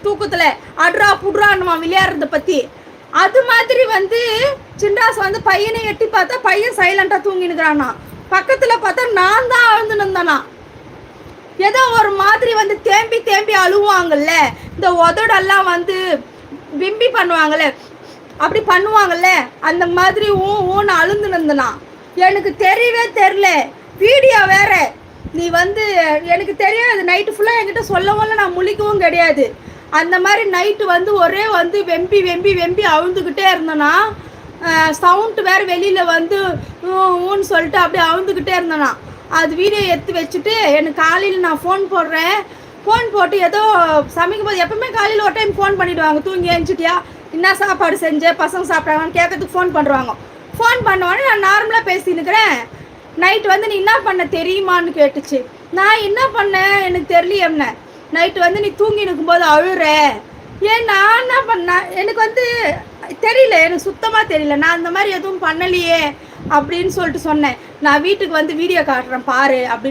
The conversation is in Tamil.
தூக்கத்தில் அட்ரா புட்ரான்னுவான் விளையாடுறத பற்றி. அது மாதிரி வந்து சின்ராஸ் வந்து பையனை எட்டி பார்த்தா பையன் சைலண்டாக தூங்கினுக்கிறானா. பக்கத்தில் பார்த்தா நான் தான் அழுந்துன்னு. ஏதோ ஒரு மாதிரி வந்து தேம்பி தேம்பி அழுவாங்கல்ல, இந்த உதடெல்லாம் வந்து விம்பி பண்ணுவாங்கல்ல, அப்படி பண்ணுவாங்கல்ல, அந்த மாதிரி ஊன்னு அழுந்துன்னு. எனக்கு தெரியவே தெரில. வீடியோ வேற. நீ வந்து எனக்கு தெரியாது. நைட்டு ஃபுல்லாக என்கிட்ட சொல்லவும் நான் முழிக்கவும் கிடையாது. அந்த மாதிரி நைட்டு வந்து ஒரே வந்து வெம்பி வெம்பி வெம்பி அழுந்துக்கிட்டே இருந்தேன்னா, சவுண்டு வேறு வெளியில் வந்து ஊன்னு சொல்லிட்டு அப்படியே அழுந்துக்கிட்டே இருந்தேனா. அது வீடியோ எடுத்து வச்சுட்டு எனக்கு காலையில் நான் ஃபோன் போடுறேன். ஃபோன் போட்டு ஏதோ சமைக்கும் போது எப்பவுமே காலையில் ஒரு டைம் ஃபோன் பண்ணிவிடுவாங்க. தூங்கி எழுந்துட்டியா, என்ன சாப்பாடு செஞ்சேன், பசங்க சாப்பிட்றாங்கன்னு கேட்கறதுக்கு ஃபோன் பண்ணுறாங்க. ஃபோன் பண்ணுவானே நான் நார்மலாக பேசினுக்கிறேன். நைட்டு வந்து நீ என்ன பண்ண தெரியுமான்னு கேட்டுச்சு. நான் என்ன பண்ணேன் எனக்கு தெரியல. என்ன நைட்டு வந்து நீ தூங்கி நிற்கும்போது அழுற. ஏன் நான் என்ன பண்ணேன் எனக்கு வந்து தெரியல, எனக்கு சுத்தமாக தெரியல. நான் அந்த மாதிரி எதுவும் பண்ணலையே அப்படின்னு சொல்லிட்டு சொன்னேன். நான் வீட்டுக்கு வந்து வீடியோ காட்டுறேன் பாரு அப்படின்னு.